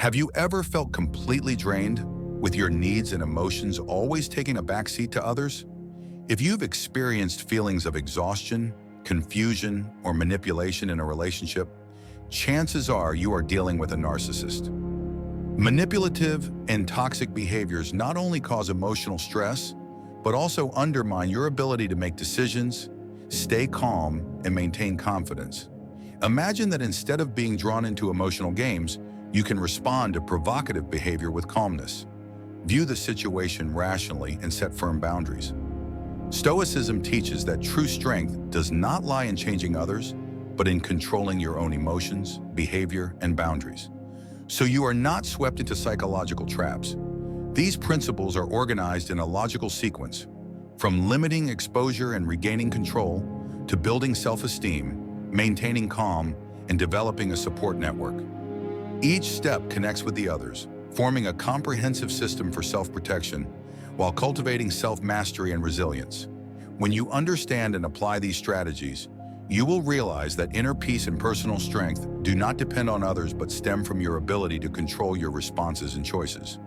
Have you ever felt completely drained, with your needs and emotions always taking a backseat to others? If you've experienced feelings of exhaustion, confusion, or manipulation in a relationship, chances are you are dealing with a narcissist. Manipulative and toxic behaviors not only cause emotional stress, but also undermine your ability to make decisions, stay calm, and maintain confidence. Imagine that instead of being drawn into emotional games, you can respond to provocative behavior with calmness. View the situation rationally and set firm boundaries. Stoicism teaches that true strength does not lie in changing others, but in controlling your own emotions, behavior, and boundaries. So you are not swept into psychological traps. These principles are organized in a logical sequence, from limiting exposure and regaining control to building self-esteem, maintaining calm, and developing a support network. Each step connects with the others, forming a comprehensive system for self-protection while cultivating self-mastery and resilience. When you understand and apply these strategies, you will realize that inner peace and personal strength do not depend on others but stem from your ability to control your responses and choices.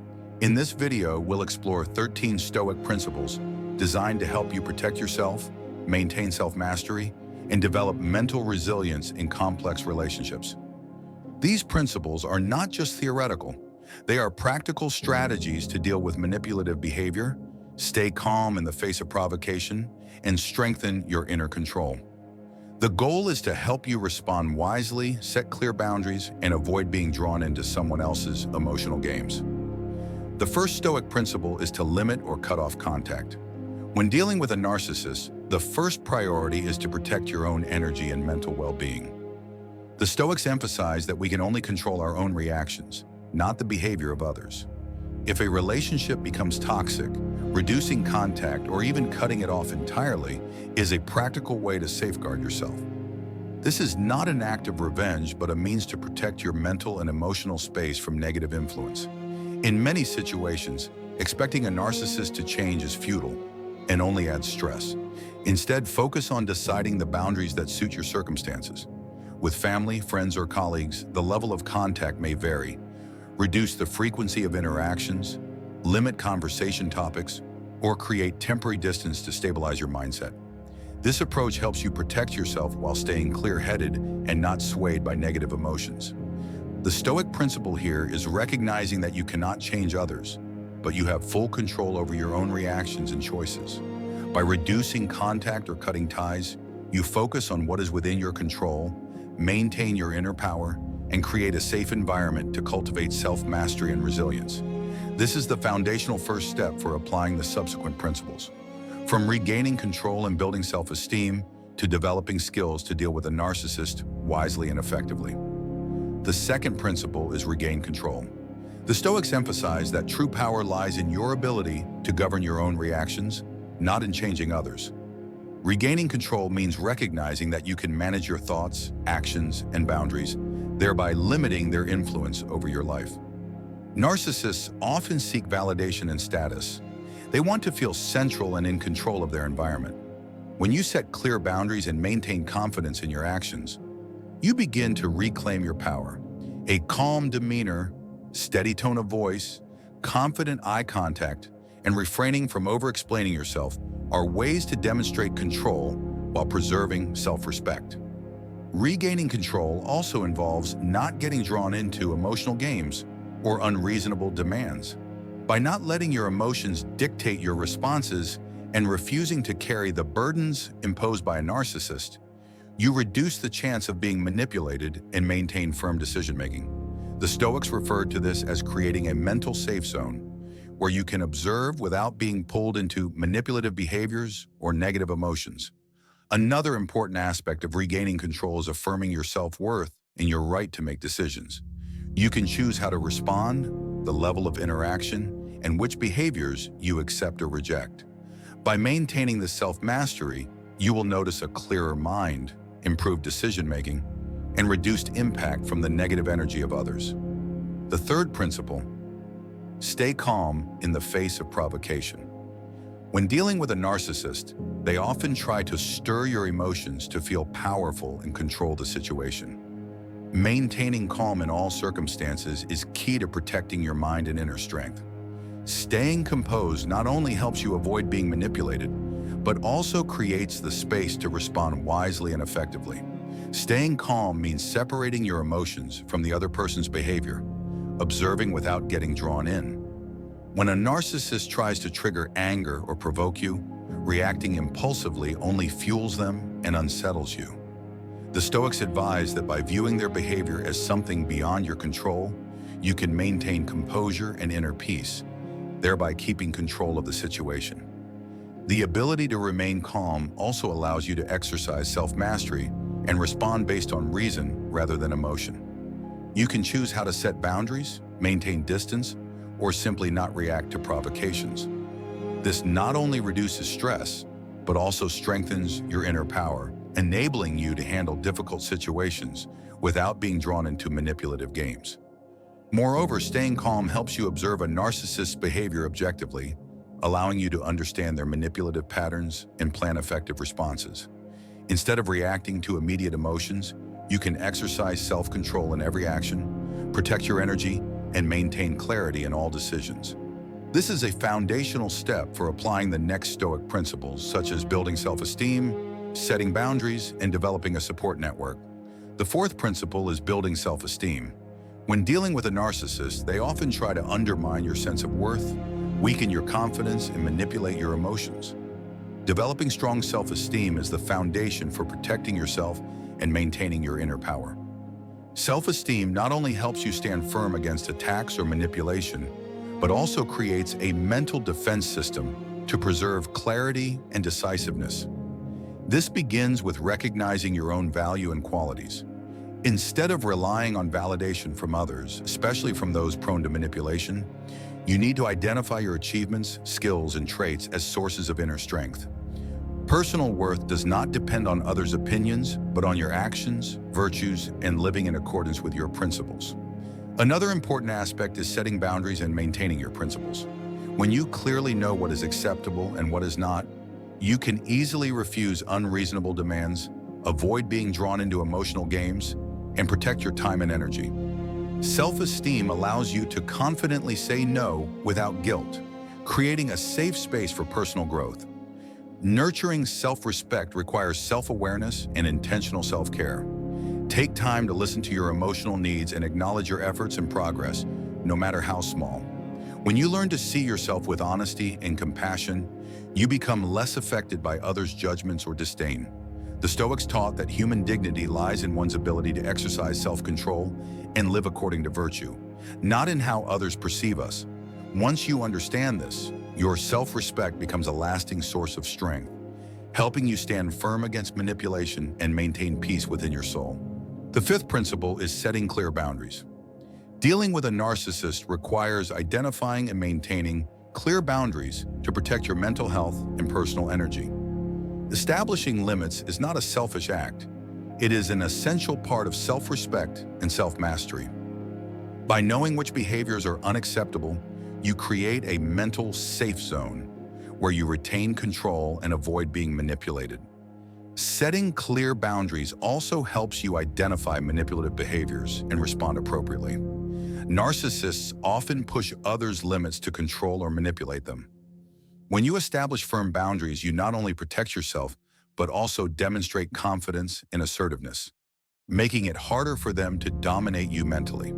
In this video, we'll explore 13 Stoic principles designed to help you protect yourself, maintain self-mastery, and develop mental resilience in complex relationships. These principles are not just theoretical. They are practical strategies to deal with manipulative behavior, stay calm in the face of provocation, and strengthen your inner control. The goal is to help you respond wisely, set clear boundaries, and avoid being drawn into someone else's emotional games. The first Stoic principle is to limit or cut off contact. When dealing with a narcissist, the first priority is to protect your own energy and mental well-being. The Stoics emphasize that we can only control our own reactions, not the behavior of others. If a relationship becomes toxic, reducing contact or even cutting it off entirely is a practical way to safeguard yourself. This is not an act of revenge, but a means to protect your mental and emotional space from negative influence. In many situations, expecting a narcissist to change is futile and only adds stress. Instead, focus on deciding the boundaries that suit your circumstances. With family, friends, or colleagues, the level of contact may vary. Reduce the frequency of interactions, limit conversation topics, or create temporary distance to stabilize your mindset. This approach helps you protect yourself while staying clear-headed and not swayed by negative emotions. The Stoic principle here is recognizing that you cannot change others, but you have full control over your own reactions and choices. By reducing contact or cutting ties, you focus on what is within your control, maintain your inner power, and create a safe environment to cultivate self-mastery and resilience. This is the foundational first step for applying the subsequent principles. From regaining control and building self-esteem to developing skills to deal with a narcissist wisely and effectively. The second principle is regain control. The Stoics emphasize that true power lies in your ability to govern your own reactions, not in changing others. Regaining control means recognizing that you can manage your thoughts, actions, and boundaries, thereby limiting their influence over your life. Narcissists often seek validation and status. They want to feel central and in control of their environment. When you set clear boundaries and maintain confidence in your actions, you begin to reclaim your power. A calm demeanor, steady tone of voice, confident eye contact, and refraining from over-explaining yourself are ways to demonstrate control while preserving self-respect. Regaining control also involves not getting drawn into emotional games or unreasonable demands. By not letting your emotions dictate your responses and refusing to carry the burdens imposed by a narcissist, you reduce the chance of being manipulated and maintain firm decision-making. The Stoics referred to this as creating a mental safe zone, where you can observe without being pulled into manipulative behaviors or negative emotions. Another important aspect of regaining control is affirming your self-worth and your right to make decisions. You can choose how to respond, the level of interaction, and which behaviors you accept or reject. By maintaining this self-mastery, you will notice a clearer mind, improved decision-making, and reduced impact from the negative energy of others. The third principle: stay calm in the face of provocation. When dealing with a narcissist, they often try to stir your emotions to feel powerful and control the situation. Maintaining calm in all circumstances is key to protecting your mind and inner strength. Staying composed not only helps you avoid being manipulated, but also creates the space to respond wisely and effectively. Staying calm means separating your emotions from the other person's behavior, observing without getting drawn in. When a narcissist tries to trigger anger or provoke you, reacting impulsively only fuels them and unsettles you. The Stoics advise that by viewing their behavior as something beyond your control, you can maintain composure and inner peace, thereby keeping control of the situation. The ability to remain calm also allows you to exercise self-mastery and respond based on reason rather than emotion. You can choose how to set boundaries, maintain distance, or simply not react to provocations. This not only reduces stress, but also strengthens your inner power, enabling you to handle difficult situations without being drawn into manipulative games. Moreover, staying calm helps you observe a narcissist's behavior objectively, allowing you to understand their manipulative patterns and plan effective responses. Instead of reacting to immediate emotions, you can exercise self-control in every action, protect your energy, and maintain clarity in all decisions. This is a foundational step for applying the next Stoic principles, such as building self-esteem, setting boundaries, and developing a support network. The fourth principle is building self-esteem. When dealing with a narcissist, they often try to undermine your sense of worth, weaken your confidence, and manipulate your emotions. Developing strong self-esteem is the foundation for protecting yourself and maintaining your inner power. Self-esteem not only helps you stand firm against attacks or manipulation, but also creates a mental defense system to preserve clarity and decisiveness. This begins with recognizing your own value and qualities. Instead of relying on validation from others, especially from those prone to manipulation, you need to identify your achievements, skills, and traits as sources of inner strength. Personal worth does not depend on others' opinions, but on your actions, virtues, and living in accordance with your principles. Another important aspect is setting boundaries and maintaining your principles. When you clearly know what is acceptable and what is not, you can easily refuse unreasonable demands, avoid being drawn into emotional games, and protect your time and energy. Self-esteem allows you to confidently say no without guilt, creating a safe space for personal growth. Nurturing self-respect requires self-awareness and intentional self-care. Take time to listen to your emotional needs and acknowledge your efforts and progress, no matter how small. When you learn to see yourself with honesty and compassion, you become less affected by others' judgments or disdain. The Stoics taught that human dignity lies in one's ability to exercise self-control and live according to virtue, not in how others perceive us. Once you understand this, your self-respect becomes a lasting source of strength, helping you stand firm against manipulation and maintain peace within your soul. The fifth principle is setting clear boundaries. Dealing with a narcissist requires identifying and maintaining clear boundaries to protect your mental health and personal energy. Establishing limits is not a selfish act. It is an essential part of self-respect and self-mastery. By knowing which behaviors are unacceptable, you create a mental safe zone where you retain control and avoid being manipulated. Setting clear boundaries also helps you identify manipulative behaviors and respond appropriately. Narcissists often push others' limits to control or manipulate them. When you establish firm boundaries, you not only protect yourself, but also demonstrate confidence and assertiveness, making it harder for them to dominate you mentally.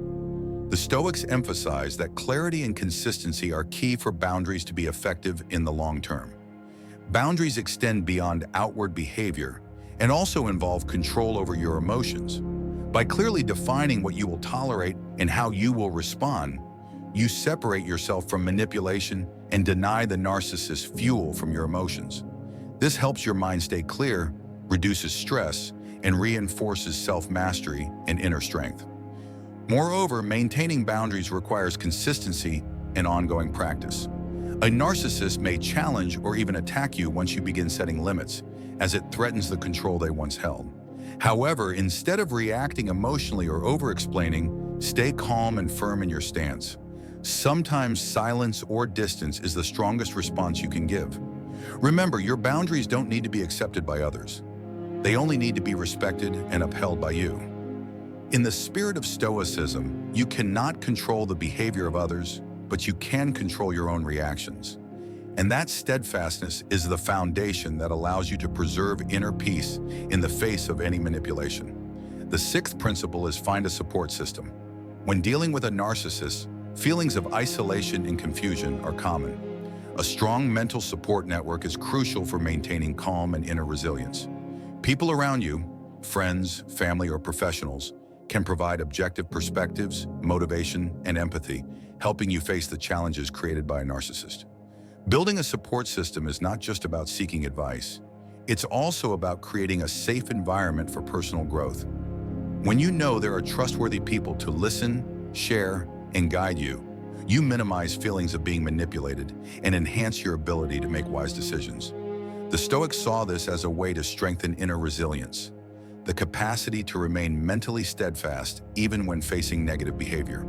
The Stoics emphasize that clarity and consistency are key for boundaries to be effective in the long term. Boundaries extend beyond outward behavior and also involve control over your emotions. By clearly defining what you will tolerate and how you will respond, you separate yourself from manipulation and deny the narcissist's fuel from your emotions. This helps your mind stay clear, reduces stress, and reinforces self-mastery and inner strength. Moreover, maintaining boundaries requires consistency and ongoing practice. A narcissist may challenge or even attack you once you begin setting limits, as it threatens the control they once held. However, instead of reacting emotionally or over-explaining, stay calm and firm in your stance. Sometimes silence or distance is the strongest response you can give. Remember, your boundaries don't need to be accepted by others. They only need to be respected and upheld by you. In the spirit of Stoicism, you cannot control the behavior of others, but you can control your own reactions. And that steadfastness is the foundation that allows you to preserve inner peace in the face of any manipulation. The sixth principle is find a support system. When dealing with a narcissist, feelings of isolation and confusion are common. A strong mental support network is crucial for maintaining calm and inner resilience. People around you, friends, family, or professionals, can provide objective perspectives, motivation, and empathy, helping you face the challenges created by a narcissist. Building a support system is not just about seeking advice. It's also about creating a safe environment for personal growth. When you know there are trustworthy people to listen, share, and guide you, you minimize feelings of being manipulated and enhance your ability to make wise decisions. The Stoics saw this as a way to strengthen inner resilience, the capacity to remain mentally steadfast even when facing negative behavior.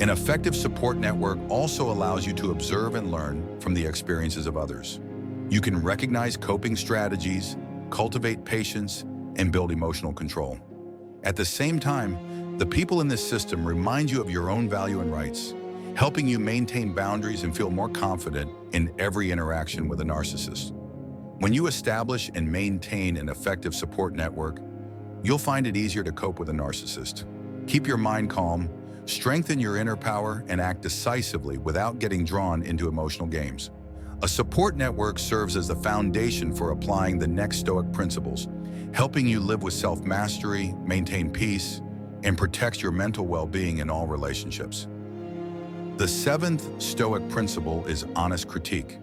An effective support network also allows you to observe and learn from the experiences of others. You can recognize coping strategies, cultivate patience, and build emotional control. At the same time, the people in this system remind you of your own value and rights, helping you maintain boundaries and feel more confident in every interaction with a narcissist. When you establish and maintain an effective support network, you'll find it easier to cope with a narcissist. Keep your mind calm, strengthen your inner power, and act decisively without getting drawn into emotional games. A support network serves as the foundation for applying the next Stoic principles, helping you live with self-mastery, maintain peace, and protect your mental well-being in all relationships. The seventh Stoic principle is honest critique.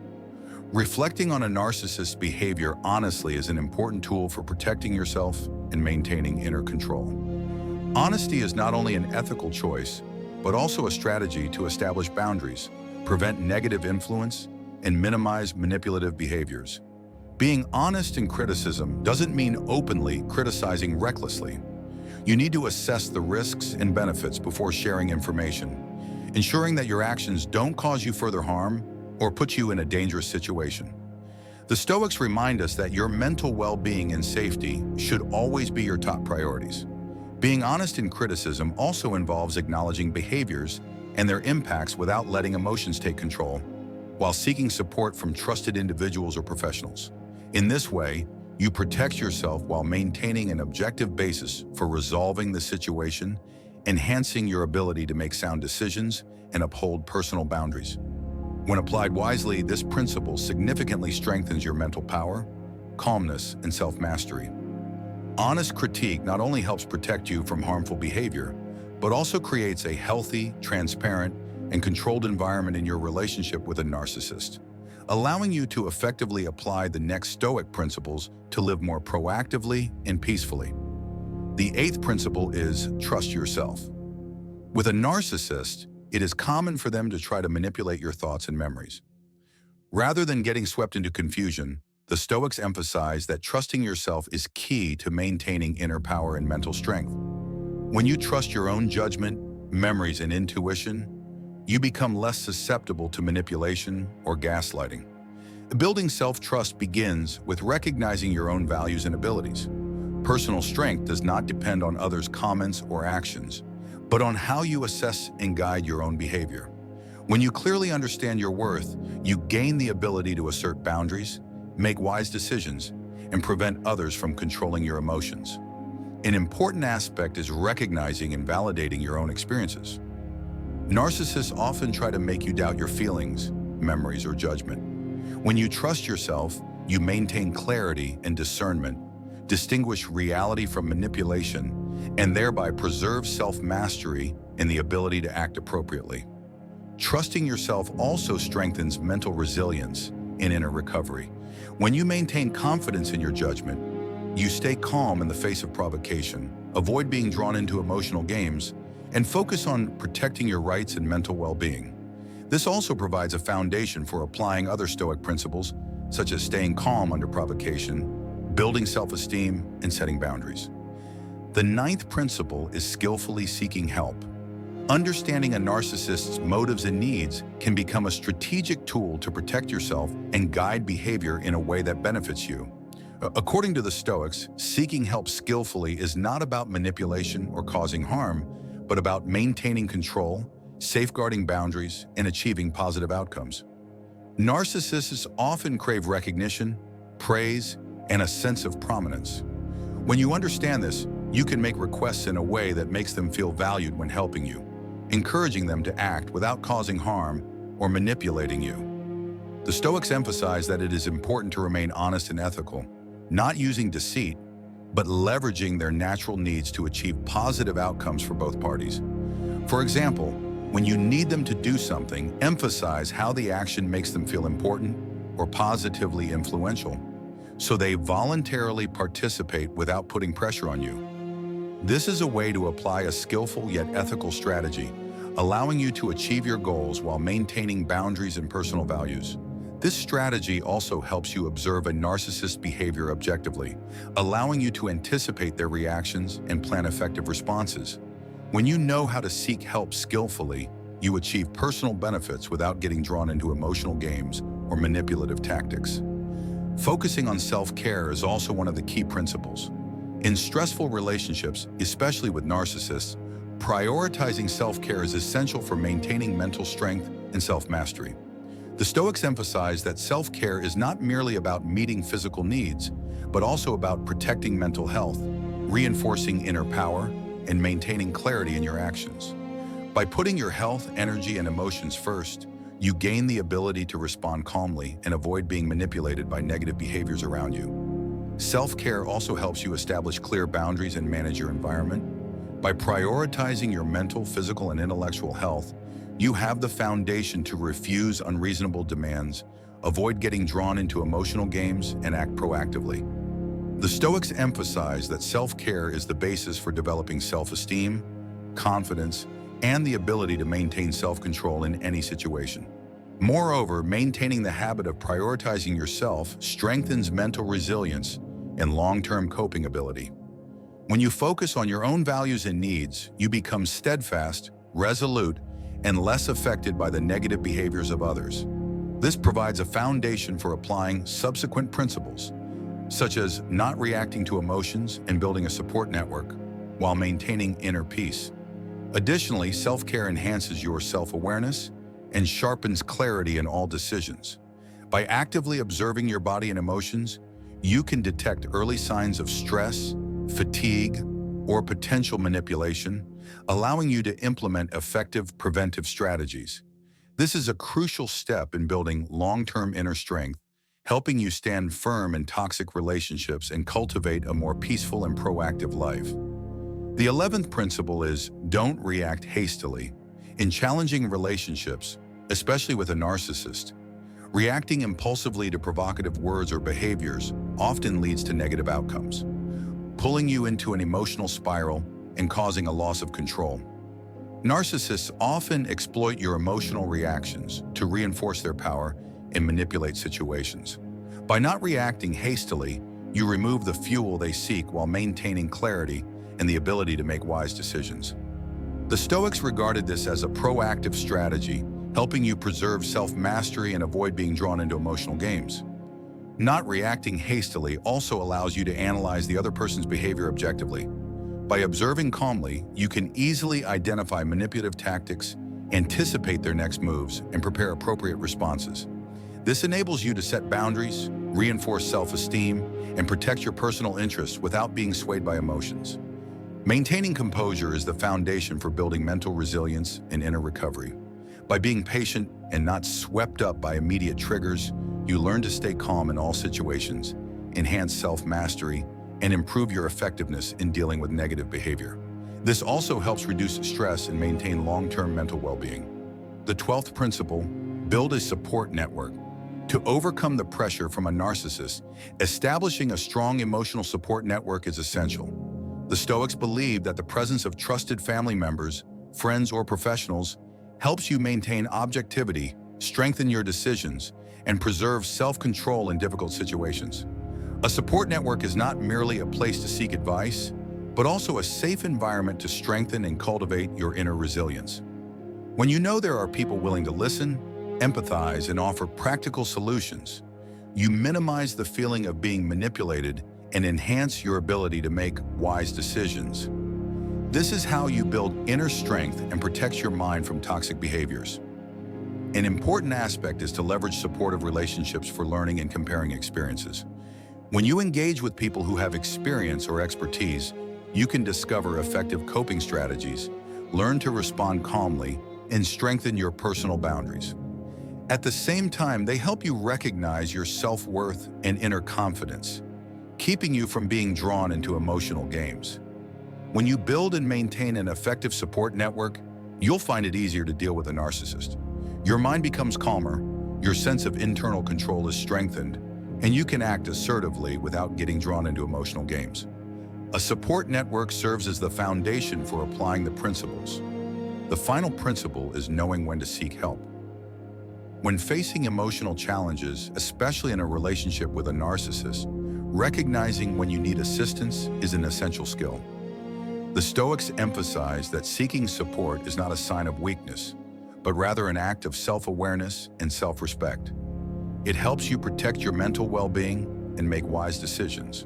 Reflecting on a narcissist's behavior honestly is an important tool for protecting yourself and maintaining inner control. Honesty is not only an ethical choice, but also a strategy to establish boundaries, prevent negative influence, and minimize manipulative behaviors. Being honest in criticism doesn't mean openly criticizing recklessly. You need to assess the risks and benefits before sharing information, ensuring that your actions don't cause you further harm or put you in a dangerous situation. The Stoics remind us that your mental well-being and safety should always be your top priorities. Being honest in criticism also involves acknowledging behaviors and their impacts without letting emotions take control, while seeking support from trusted individuals or professionals. In this way, you protect yourself while maintaining an objective basis for resolving the situation, enhancing your ability to make sound decisions and uphold personal boundaries. When applied wisely, this principle significantly strengthens your mental power, calmness, and self-mastery. Honest critique not only helps protect you from harmful behavior, but also creates a healthy, transparent, and controlled environment in your relationship with a narcissist, allowing you to effectively apply the next Stoic principles to live more proactively and peacefully. The eighth principle is trust yourself. With a narcissist, it is common for them to try to manipulate your thoughts and memories. Rather than getting swept into confusion, the Stoics emphasize that trusting yourself is key to maintaining inner power and mental strength. When you trust your own judgment, memories, and intuition, you become less susceptible to manipulation or gaslighting. Building self-trust begins with recognizing your own values and abilities. Personal strength does not depend on others' comments or actions, but on how you assess and guide your own behavior. When you clearly understand your worth, you gain the ability to assert boundaries, make wise decisions, and prevent others from controlling your emotions. An important aspect is recognizing and validating your own experiences. Narcissists often try to make you doubt your feelings, memories, or judgment. When you trust yourself, you maintain clarity and discernment, distinguish reality from manipulation, and thereby preserve self-mastery and the ability to act appropriately. Trusting yourself also strengthens mental resilience and inner recovery. When you maintain confidence in your judgment, you stay calm in the face of provocation, avoid being drawn into emotional games, and focus on protecting your rights and mental well-being. This also provides a foundation for applying other Stoic principles, such as staying calm under provocation, building self-esteem, and setting boundaries. The ninth principle is skillfully seeking help. Understanding a narcissist's motives and needs can become a strategic tool to protect yourself and guide behavior in a way that benefits you. According to the Stoics, seeking help skillfully is not about manipulation or causing harm, but about maintaining control, safeguarding boundaries, and achieving positive outcomes. Narcissists often crave recognition, praise, and a sense of prominence. When you understand this, you can make requests in a way that makes them feel valued when helping you, encouraging them to act without causing harm or manipulating you. The Stoics emphasize that it is important to remain honest and ethical, not using deceit, but leveraging their natural needs to achieve positive outcomes for both parties. For example, when you need them to do something, emphasize how the action makes them feel important or positively influential, so they voluntarily participate without putting pressure on you. This is a way to apply a skillful yet ethical strategy, allowing you to achieve your goals while maintaining boundaries and personal values. This strategy also helps you observe a narcissist's behavior objectively, allowing you to anticipate their reactions and plan effective responses. When you know how to seek help skillfully, you achieve personal benefits without getting drawn into emotional games or manipulative tactics. Focusing on self-care is also one of the key principles. In stressful relationships, especially with narcissists, prioritizing self-care is essential for maintaining mental strength and self-mastery. The Stoics emphasize that self-care is not merely about meeting physical needs, but also about protecting mental health, reinforcing inner power, and maintaining clarity in your actions. By putting your health, energy, and emotions first, you gain the ability to respond calmly and avoid being manipulated by negative behaviors around you. Self-care also helps you establish clear boundaries and manage your environment. By prioritizing your mental, physical, and intellectual health, you have the foundation to refuse unreasonable demands, avoid getting drawn into emotional games, and act proactively. The Stoics emphasize that self-care is the basis for developing self-esteem, confidence, and the ability to maintain self-control in any situation. Moreover, maintaining the habit of prioritizing yourself strengthens mental resilience and long-term coping ability. When you focus on your own values and needs, you become steadfast, resolute, and less affected by the negative behaviors of others. This provides a foundation for applying subsequent principles, such as not reacting to emotions and building a support network, while maintaining inner peace. Additionally, self-care enhances your self-awareness and sharpens clarity in all decisions. By actively observing your body and emotions, you can detect early signs of stress, fatigue, or potential manipulation, allowing you to implement effective preventive strategies. This is a crucial step in building long-term inner strength, helping you stand firm in toxic relationships and cultivate a more peaceful and proactive life. The 11th principle is don't react hastily. In challenging relationships, especially with a narcissist, reacting impulsively to provocative words or behaviors often leads to negative outcomes, pulling you into an emotional spiral and causing a loss of control. Narcissists often exploit your emotional reactions to reinforce their power and manipulate situations. By not reacting hastily, you remove the fuel they seek while maintaining clarity and the ability to make wise decisions. The Stoics regarded this as a proactive strategy, helping you preserve self-mastery and avoid being drawn into emotional games. Not reacting hastily also allows you to analyze the other person's behavior objectively. By observing calmly, you can easily identify manipulative tactics, anticipate their next moves, and prepare appropriate responses. This enables you to set boundaries, reinforce self-esteem, and protect your personal interests without being swayed by emotions. Maintaining composure is the foundation for building mental resilience and inner recovery. By being patient and not swept up by immediate triggers, you learn to stay calm in all situations, enhance self-mastery, and improve your effectiveness in dealing with negative behavior. This also helps reduce stress and maintain long-term mental well-being. The 12th principle, build a support network. To overcome the pressure from a narcissist, establishing a strong emotional support network is essential. The Stoics believe that the presence of trusted family members, friends, or professionals helps you maintain objectivity, strengthen your decisions, and preserve self-control in difficult situations. A support network is not merely a place to seek advice, but also a safe environment to strengthen and cultivate your inner resilience. When you know there are people willing to listen, empathize, and offer practical solutions, You minimize the feeling of being manipulated and enhance your ability to make wise decisions. This is how you build inner strength and protects your mind from toxic behaviors. An important aspect is to leverage supportive relationships for learning and comparing experiences. When you engage with people who have experience or expertise, you can discover effective coping strategies, learn to respond calmly, and strengthen your personal boundaries. At the same time, they help you recognize your self-worth and inner confidence, keeping you from being drawn into emotional games. When you build and maintain an effective support network, you'll find it easier to deal with a narcissist. Your mind becomes calmer, your sense of internal control is strengthened, and you can act assertively without getting drawn into emotional games. A support network serves as the foundation for applying the principles. The final principle is knowing when to seek help. When facing emotional challenges, especially in a relationship with a narcissist, recognizing when you need assistance is an essential skill. The Stoics emphasize that seeking support is not a sign of weakness, but rather an act of self-awareness and self-respect. It helps you protect your mental well-being and make wise decisions.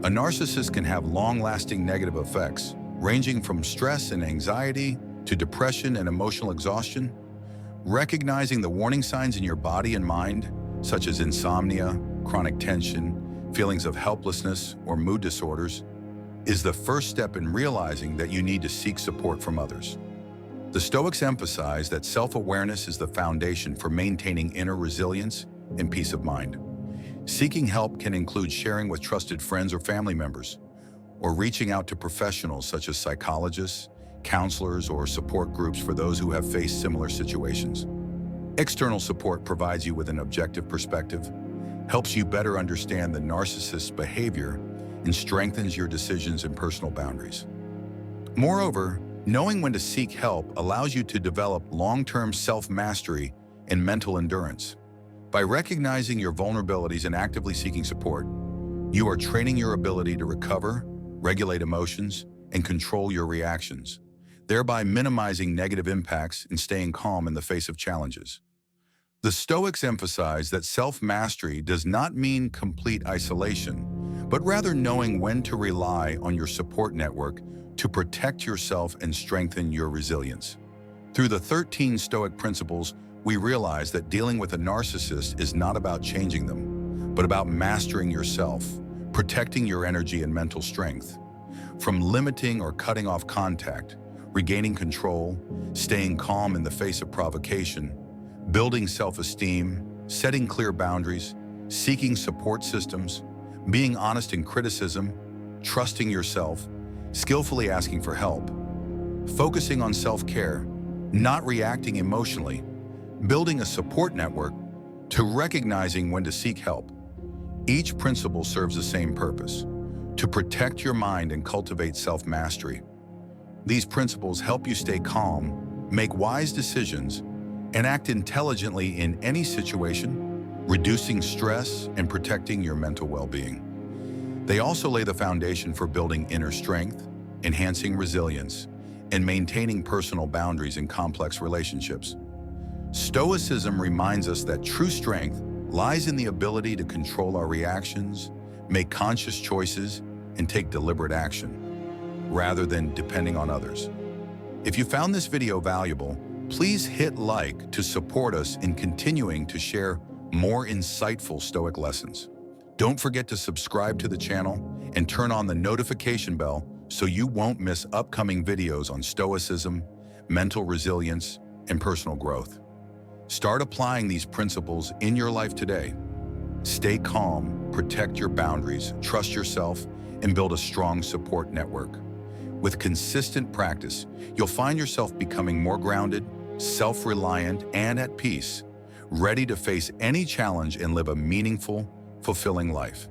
A narcissist can have long-lasting negative effects, ranging from stress and anxiety to depression and emotional exhaustion. Recognizing the warning signs in your body and mind, such as insomnia, chronic tension, feelings of helplessness, or mood disorders, is the first step in realizing that you need to seek support from others. The Stoics emphasize that self-awareness is the foundation for maintaining inner resilience and peace of mind. Seeking help can include sharing with trusted friends or family members, or reaching out to professionals such as psychologists, counselors, or support groups for those who have faced similar situations. External support provides you with an objective perspective, helps you better understand the narcissist's behavior, and strengthens your decisions and personal boundaries. Moreover, knowing when to seek help allows you to develop long-term self-mastery and mental endurance. By recognizing your vulnerabilities and actively seeking support, you are training your ability to recover, regulate emotions, and control your reactions, thereby minimizing negative impacts and staying calm in the face of challenges. The Stoics emphasize that self-mastery does not mean complete isolation, but rather knowing when to rely on your support network to protect yourself and strengthen your resilience. Through the 13 Stoic principles, we realize that dealing with a narcissist is not about changing them, but about mastering yourself, protecting your energy and mental strength. From limiting or cutting off contact, regaining control, staying calm in the face of provocation, building self-esteem, setting clear boundaries, seeking support systems, being honest in criticism, trusting yourself, skillfully asking for help, focusing on self-care, not reacting emotionally, building a support network, to recognizing when to seek help. Each principle serves the same purpose: to protect your mind and cultivate self-mastery. These principles help you stay calm, make wise decisions, and act intelligently in any situation, reducing stress and protecting your mental well-being. They also lay the foundation for building inner strength, enhancing resilience, and maintaining personal boundaries in complex relationships. Stoicism reminds us that true strength lies in the ability to control our reactions, make conscious choices, and take deliberate action, rather than depending on others. If you found this video valuable, please hit like to support us in continuing to share more insightful Stoic lessons. Don't forget to subscribe to the channel and turn on the notification bell so you won't miss upcoming videos on Stoicism, mental resilience, and personal growth. Start applying these principles in your life today. Stay calm, protect your boundaries, trust yourself, and build a strong support network. With consistent practice, you'll find yourself becoming more grounded, self-reliant, and at peace, ready to face any challenge and live a meaningful, fulfilling life.